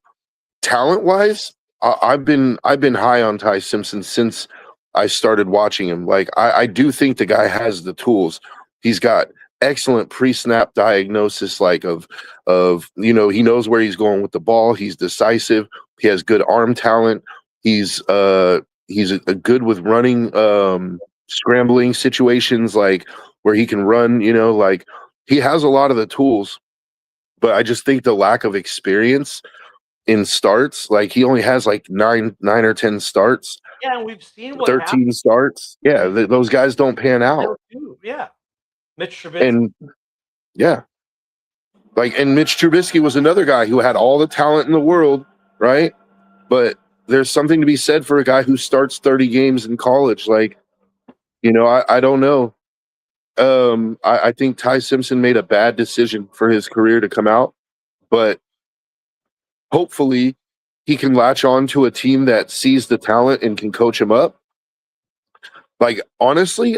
talent wise, I've been high on Ty Simpson since I started watching him. Like I do think the guy has the tools. He's got excellent pre-snap diagnosis, like of he knows where he's going with the ball. He's decisive. He has good arm talent. He's a good with running, scrambling situations, like where he can run. Like he has a lot of the tools, but I just think the lack of experience in starts, like he only has like nine or 10 starts. Yeah, and we've seen what 13 happened. starts. Yeah, those guys don't pan out. Yeah, Mitch Trubisky. And yeah, and Mitch Trubisky was another guy who had all the talent in the world, right? But there's something to be said for a guy who starts 30 games in college. Like, I don't know. I think Ty Simpson made a bad decision for his career to come out, but hopefully he can latch on to a team that sees the talent and can coach him up. Like, honestly,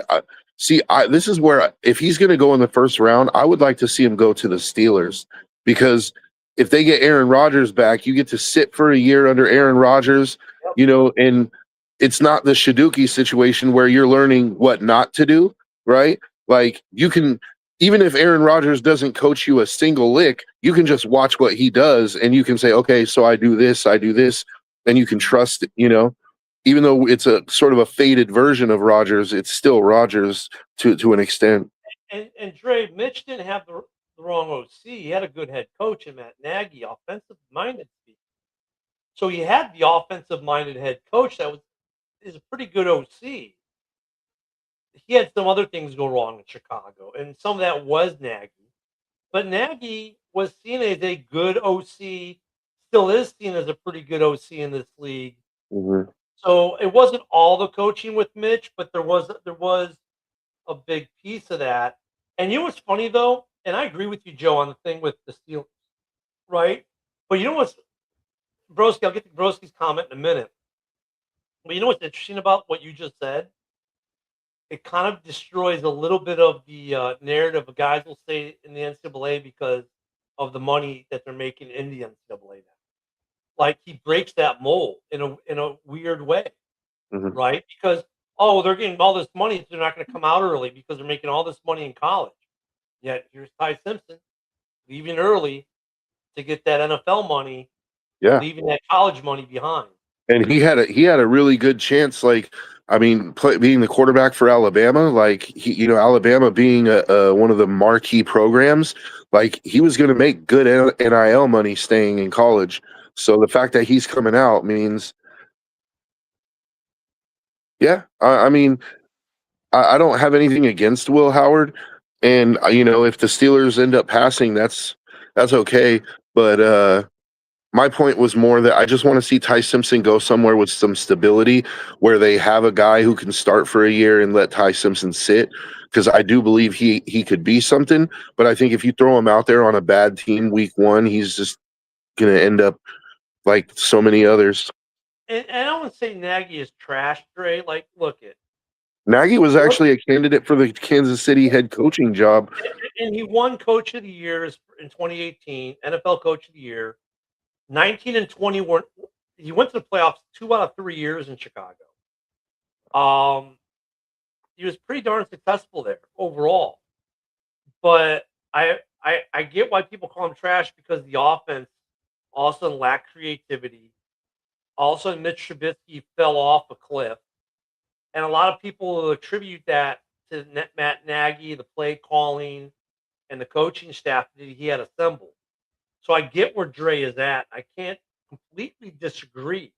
this is where, if he's going to go in the first round, I would like to see him go to the Steelers, because if they get Aaron Rodgers back, you get to sit for a year under Aaron Rodgers, and it's not the Shaduki situation where you're learning what not to do, right? Like you can, even if Aaron Rodgers doesn't coach you a single lick, you can just watch what he does and you can say, okay, so I do this, and you can trust, even though it's a sort of a faded version of Rodgers, it's still Rodgers to an extent. And Dre, Mitch didn't have the wrong OC. He had a good head coach in Matt Nagy, offensive-minded. So he had the offensive-minded head coach that is a pretty good OC. He had some other things go wrong in Chicago, and some of that was Nagy. But Nagy was seen as a good OC, still is seen as a pretty good OC in this league. Mm-hmm. So it wasn't all the coaching with Mitch, but there was a big piece of that. And you know what's funny though, and I agree with you, Joe, on the thing with the Steelers, right? But you know what's Broski? I'll get to Broski's comment in a minute. But you know what's interesting about what you just said? It kind of destroys a little bit of the narrative of guys will stay in the NCAA because of the money that they're making in the NCAA now. Like he breaks that mold in a weird way, Mm-hmm. right? Because they're getting all this money, so they're not going to come out early because they're making all this money in college. Yet here's Ty Simpson leaving early to get that NFL money, leaving that college money behind. And he had a really good chance. Like, I mean, being the quarterback for Alabama, like Alabama being one of the marquee programs, like he was going to make good NIL money staying in college. So the fact that he's coming out means, I mean, I don't have anything against Will Howard, and if the Steelers end up passing, that's okay. But my point was more that I just want to see Ty Simpson go somewhere with some stability, where they have a guy who can start for a year and let Ty Simpson sit, because I do believe he could be something. But I think if you throw him out there on a bad team week one, he's just going to end up like so many others. And I don't want to say Nagy is trash, Dre. Like, look it. Nagy was actually a candidate for the Kansas City head coaching job. And he won Coach of the Year in 2018, NFL Coach of the Year. 19 and 20 he went to the playoffs 2 out of 3 years in Chicago. He was pretty darn successful there overall. But I I get why people call him trash because the offense also lacked creativity. Also, Mitch Trubisky fell off a cliff, and a lot of people attribute that to Matt Nagy, the play calling, and the coaching staff that he had assembled. So I get where Dre is at. I can't completely disagree.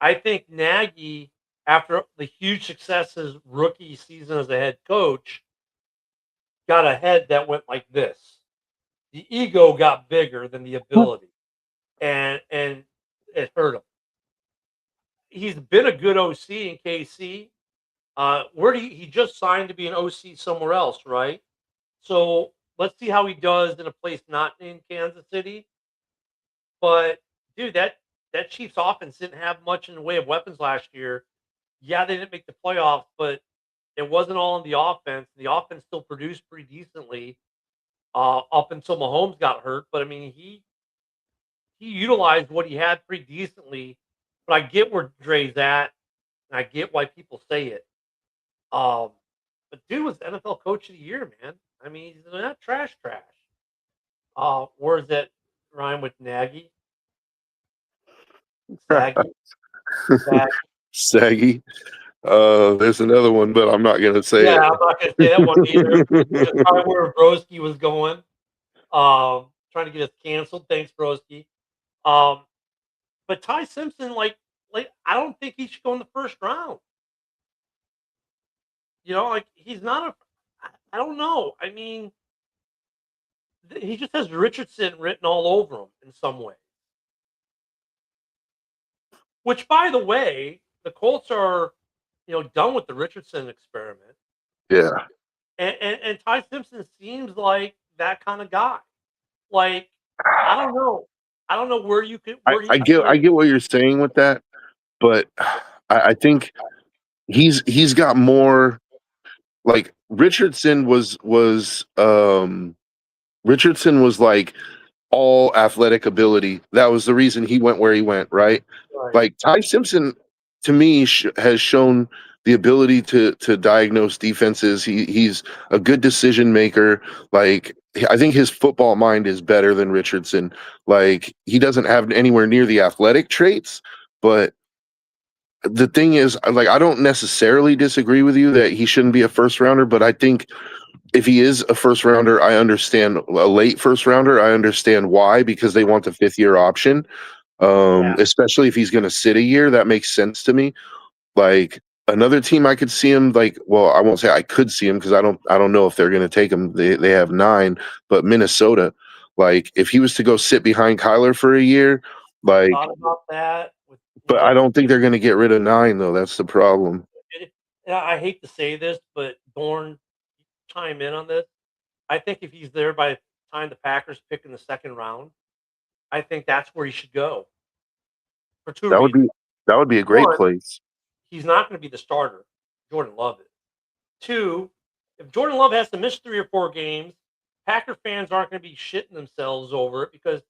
I think Nagy, after the huge success his rookie season as a head coach, got a head that went like this. The ego got bigger than the ability, and it hurt him. He's been a good OC in KC. Where he just signed to be an OC somewhere else, right? So let's see how he does in a place not in Kansas City. But dude, that Chiefs offense didn't have much in the way of weapons last year. Yeah, they didn't make the playoffs, but it wasn't all in the offense. The offense still produced pretty decently up until Mahomes got hurt. But I mean, he utilized what he had pretty decently. But I get where Dre's at, and I get why people say it. But dude was NFL Coach of the Year, man. I mean, he's not trash. Where's that rhyme with Nagy? Saggy. Saggy. There's another one, but I'm not gonna say Yeah, it. I'm not gonna say that one either. That's probably where Broski was going. Trying to get us canceled. Thanks, Broski. But Ty Simpson, like I don't think he should go in the first round. You know, like he's not a. I don't know. I mean, he just has Richardson written all over him in some way. Which, by the way, the Colts are, done with the Richardson experiment, Yeah. and Ty Simpson seems like that kind of guy. Like, I don't know where you could. I get what you're saying with that, but I think he's got more. Like Richardson was like all athletic ability. That was the reason he went where he went, right? Right. Like Ty Simpson, to me, has shown the ability to diagnose defenses. He's a good decision maker. Like I think his football mind is better than Richardson. Like he doesn't have anywhere near the athletic traits, but the thing is, like, I don't necessarily disagree with you that he shouldn't be a first rounder, but I think if he is a first rounder, I understand a late first rounder. I understand why, because they want the 5th-year option. Especially if he's going to sit a year, that makes sense to me. Like another team I could see him, like, well, I won't say I could see him because I don't know if they're going to take him. They have 9, but Minnesota, like if he was to go sit behind Kyler for a year, like, thought about that. but I don't think they're going to get rid of 9 though. That's the problem. I hate to say this, but Dorn, chime in on this. I think if he's there by the time the Packers pick in the 2nd round, I think that's where he should go. For 2 reasons. That would be a great place. He's not going to be the starter. Jordan Love is. 2, if Jordan Love has to miss 3 or 4 games, Packer fans aren't going to be shitting themselves over it because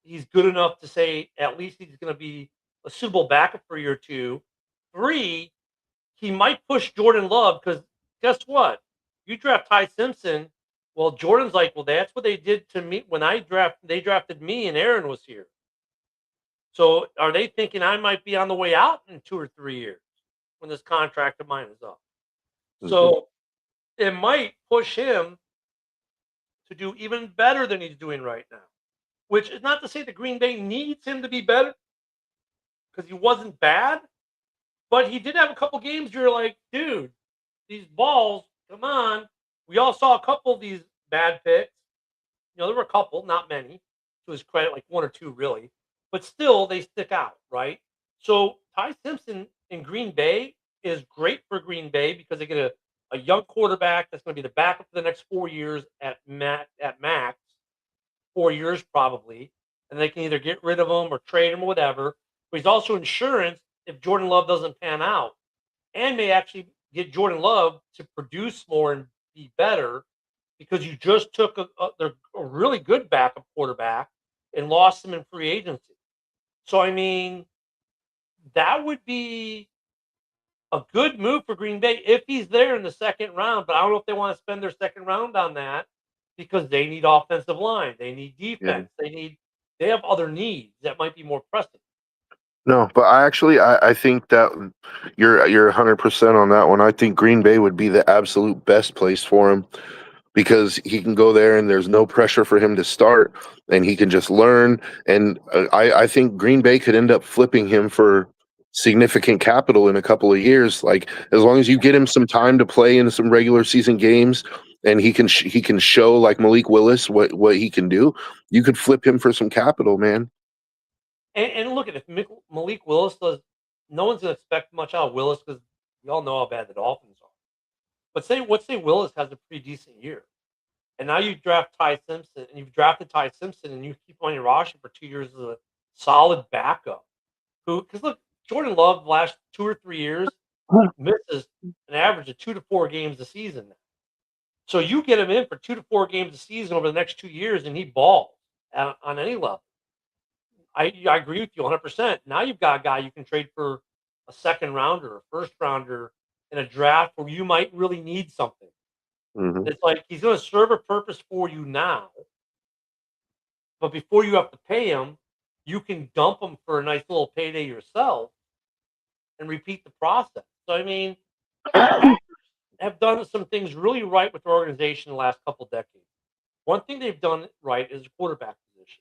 he's good enough to say at least he's going to be a suitable backup for a year or 2. 3, he might push Jordan Love because guess what? You draft Ty Simpson. Well, Jordan's like, well, that's what they did to me when they drafted me and Aaron was here. So are they thinking I might be on the way out in 2 or 3 years when this contract of mine is up? Mm-hmm. So it might push him to do even better than he's doing right now, which is not to say that Green Bay needs him to be better because he wasn't bad, but he did have a couple games where you're like, dude, these balls, come on. We all saw a couple of these bad picks. There were a couple, not many, to his credit, like 1 or 2 really, but still they stick out, right? So Ty Simpson in Green Bay is great for Green Bay because they get a young quarterback that's going to be the backup for the next 4 years at max, 4 years probably, and they can either get rid of him or trade him or whatever. But he's also insurance if Jordan Love doesn't pan out, and may actually get Jordan Love to produce more and be better because you just took a really good backup quarterback and lost him in free agency. So, I mean, that would be a good move for Green Bay if he's there in the 2nd round, but I don't know if they want to spend their 2nd round on that because they need offensive line, they need defense, they have other needs that might be more pressing. No, but I think that you're 100% on that one. I think Green Bay would be the absolute best place for him because he can go there and there's no pressure for him to start and he can just learn. And I think Green Bay could end up flipping him for significant capital in a couple of years. Like as long as you get him some time to play in some regular season games and he can show like Malik Willis what he can do, you could flip him for some capital, man. And look at if Malik Willis does, no one's going to expect much out of Willis because we all know how bad the Dolphins are. But say Willis has a pretty decent year, and now you draft Ty Simpson, and you've drafted Ty Simpson, and you keep on your roster for 2 years as a solid backup. Because look, Jordan Love the last 2 or 3 years misses an average of 2 to 4 games a season now. So you get him in for 2 to 4 games a season over the next 2 years, and he balls on any level. I agree with you 100%. Now you've got a guy you can trade for a second rounder, a first rounder in a draft where you might really need something. Mm-hmm. It's like he's going to serve a purpose for you now, but before you have to pay him, you can dump him for a nice little payday yourself and repeat the process. So, I mean, have done some things really right with their organization the last couple decades. One thing they've done right is the quarterback position.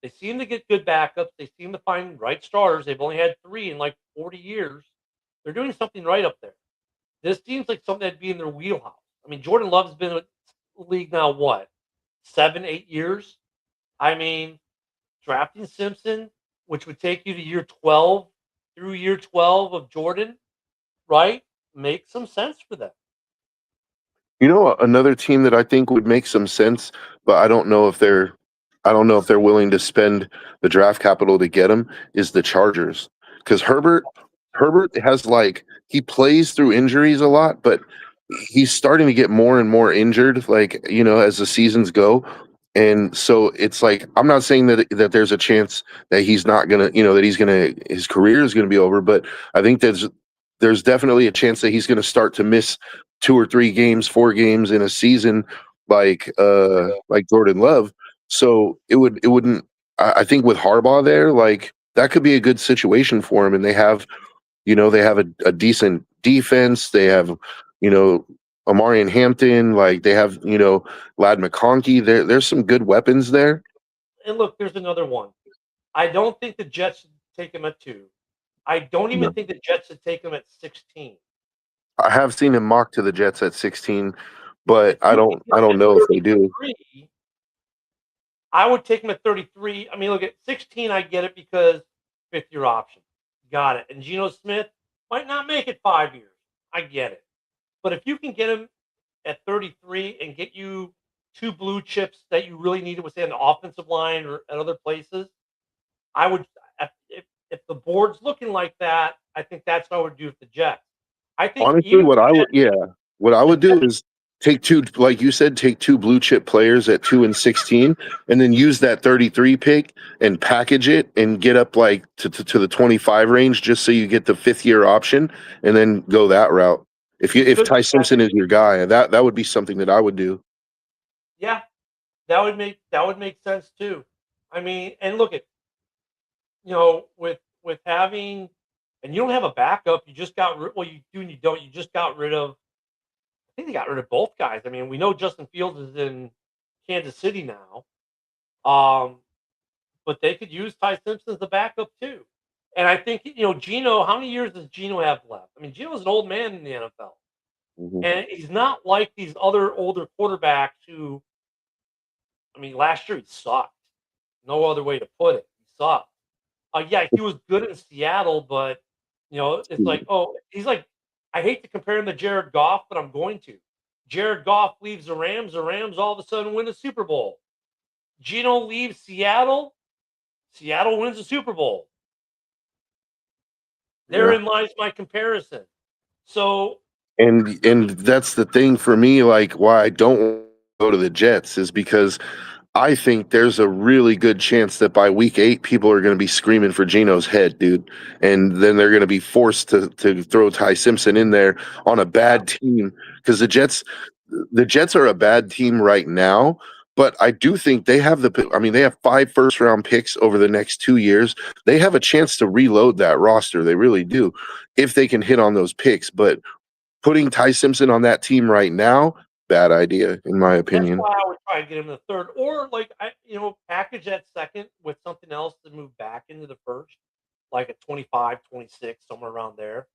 They seem to get good backups. They seem to find right starters. They've only had 3 in like 40 years. They're doing something right up there. This seems like something that'd be in their wheelhouse. I mean, Jordan Love's been in the league now, what, 7, 8 years? I mean, drafting Simpson, which would take you to year 12 through year 12 of Jordan, right? Makes some sense for them. You know, another team that I think would make some sense, but I don't know if they're willing to spend the draft capital to get him is the Chargers. Because Herbert has he plays through injuries a lot, but he's starting to get more and more injured, as the seasons go. And so it's like, I'm not saying that there's a chance that he's not gonna, that his career is gonna be over, but I think there's definitely a chance that he's gonna start to miss 2 or 3 games, 4 games in a season, like Jordan Love. So it wouldn't. I think with Harbaugh there, that could be a good situation for him, and they have a decent defense. They have, Amarian Hampton, they have, Lad McConkey. There's some good weapons there. And look, there's another one. I don't think the Jets should take him at 2. I don't even think the Jets should take him at 16. I have seen him mocked to the Jets at 16, but I don't know if they do. I would take him at 33. I mean, look, at 16, I get it because 5th-year option. Got it. And Geno Smith might not make it 5 years. I get it. But if you can get him at 33 and get you 2 blue chips that you really needed, say, on the offensive line or at other places, I would, if the board's looking like that, I think that's what I would do with the Jets. I think honestly, what I would do is take 2, like you said, take 2 blue chip players at 2 and 16, and then use that 33 pick and package it and get up to the 25 range, just so you get the 5th-year option, and then go that route. If Ty Simpson is your guy, that would be something that I would do. Yeah, that would make sense too. I mean, and look at, with having, and you don't have a backup, you just got rid. Well, you do and you don't. You just got rid of. I think they got rid of both guys. I mean, we know Justin Fields is in Kansas City now, but they could use Ty Simpson as the backup too. And I think, Geno, how many years does Geno have left? I mean, Geno's an old man in the NFL. Mm-hmm. And he's not like these other older quarterbacks who, I mean, last year he sucked. No other way to put it. He sucked. Yeah, he was good in Seattle, but, it's like, he's like, I hate to compare him to Jared Goff, but I'm going to. Jared Goff leaves the Rams all of a sudden win the Super Bowl. Geno leaves Seattle wins the Super Bowl. Therein lies my comparison. So, and that's the thing for me, why I don't go to the Jets is because I think there's a really good chance that by week 8, people are going to be screaming for Geno's head, dude. And then they're going to be forced to throw Ty Simpson in there on a bad team, because the Jets, the Jets are a bad team right now, but I do think they have I mean, they have 5 first-round picks over the next 2 years. They have a chance to reload that roster. They really do, if they can hit on those picks. But putting Ty Simpson on that team right now, bad idea, in my That's opinion. why I would try and get him in the third, or like package that second with something else to move back into the first, like a 25, 26, somewhere around there.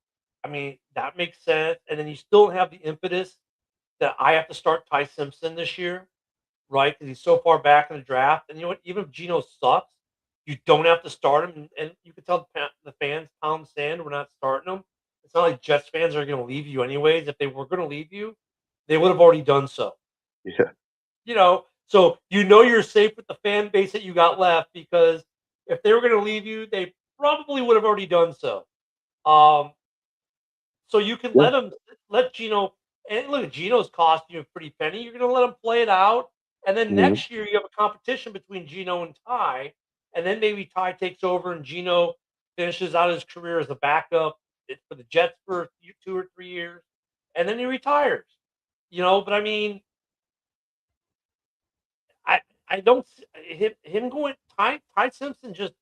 I mean, that makes sense. And then you still have the impetus that I have to start Ty Simpson this year, right? Because he's so far back in the draft. And you know what? Even if Geno sucks, you don't have to start him. And you can tell the fans, pound sand, we're not starting him. It's not like Jets fans are going to leave you anyways. If they were going to leave you, they would have already done so. Yeah. So you're safe with the fan base that you got left, because if they were going to leave you, they probably would have already done so. So you can Yeah. let Geno, and look, Geno's cost you a pretty penny. You're going to let him play it out, and then Mhm. next year you have a competition between Geno and Ty, and then maybe Ty takes over and Geno finishes out his career as a backup for the Jets for 2 or 3 years, and then he retires. But I mean, I don't him going Ty Simpson, just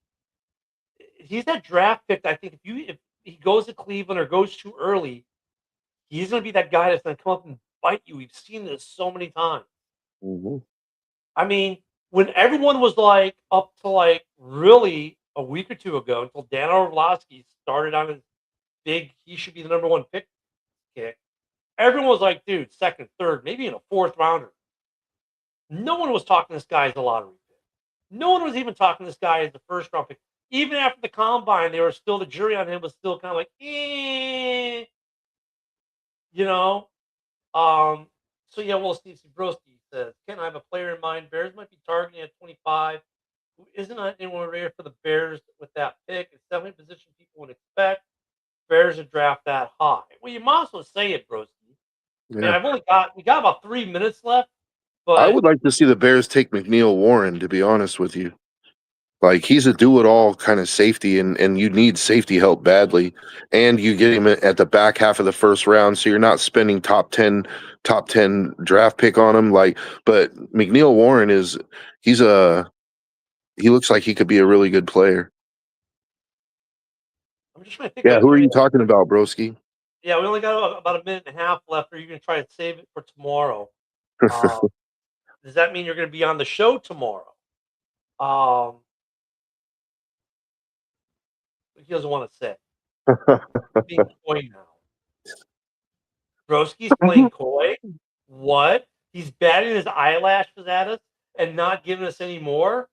he's that draft pick. I think if he goes to Cleveland or goes too early, he's going to be that guy that's going to come up and bite you. We've seen this so many times. Mhm. I mean, when everyone was like up to like really a week or two ago, until Dan Orlovsky started on his big, he should be the number one pick kick. Everyone was like, dude, second, third, maybe in a fourth rounder. No one was talking this guy as a lottery pick. No one was even talking this guy as the first round pick. Even after the combine, they were still, the jury on him was still kind of like, you know. So yeah, well, Steve Broski says, Ken, I have a player in mind. Bears might be targeting at 25, who isn't anyone rare for the Bears with that pick. It's definitely a position people would expect Bears to draft that high. Well, you might as well say it, Broski. Man, Yeah. we got about 3 minutes left, I but would like to see the Bears take McNeil Warren, to be honest with you. Like, he's a do-it-all kind of safety, and you need safety help badly. And you get him at the back half of the first round, so you're not spending top 10 draft pick on him. Like, but McNeil Warren he looks like he could be a really good player. I'm just trying to think Yeah, of who are you talking about, Broski? yeah, we only got about a minute and a half left. Are you going to try to save it for tomorrow? Uh, does that mean you're going to be on the show tomorrow? Um, he doesn't want to say. He's being coy now. Broski's playing coy. What? He's batting his eyelashes at us and not giving us any more.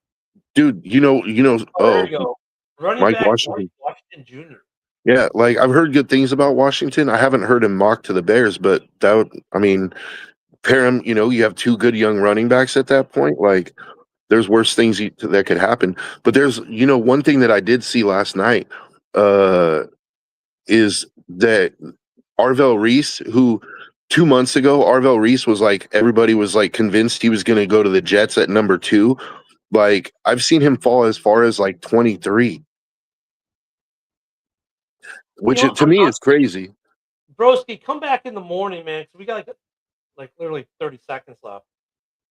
Dude, Oh, there you go. Running Mike back Mike Washington. Washington Jr. Yeah, like, I've heard good things about Washington. I haven't heard him mocked to the Bears, but I mean, pair him, you have 2 good young running backs at that point. Like, there's worse things that could happen. But there's, one thing that I did see last night, is that Arvell Reese, who 2 months ago, Arvell Reese was like, everybody was like convinced he was going to go to the Jets at number 2. Like, I've seen him fall as far as like 23, which to me is crazy. Broski, come back in the morning, man, because we got like literally 30 seconds left.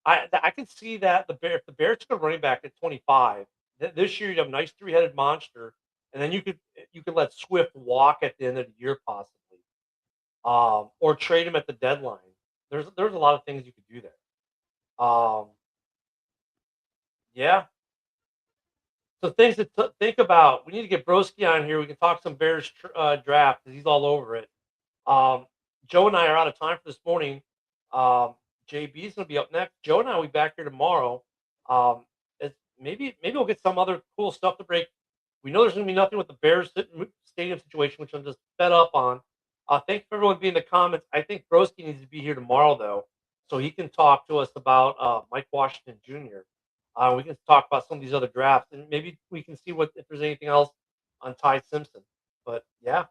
I can see that if the Bears took a running back at 25, this year you'd have a nice 3-headed monster, and then you could let Swift walk at the end of the year possibly, or trade him at the deadline. There's a lot of things you could do there. Yeah. So things to think about. We need to get Broski on here. We can talk some Bears draft because he's all over it. Joe and I are out of time for this morning. JB's going to be up next. Joe and I will be back here tomorrow. Maybe we'll get some other cool stuff to break. We know there's going to be nothing with the Bears stadium situation, which I'm just fed up on. Thanks for everyone being in the comments. I think Broski needs to be here tomorrow, though, so he can talk to us about Mike Washington Jr. We can talk about some of these other drafts, and maybe we can see if there's anything else on Ty Simpson. But yeah.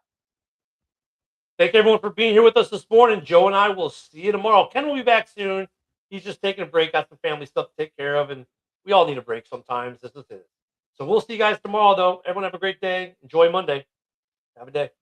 Thank everyone for being here with us this morning. Joe and I will see you tomorrow. Ken will be back soon. He's just taking a break, got some family stuff to take care of, and we all need a break sometimes. This is it. So we'll see you guys tomorrow, though. Everyone have a great day. Enjoy Monday. Have a day.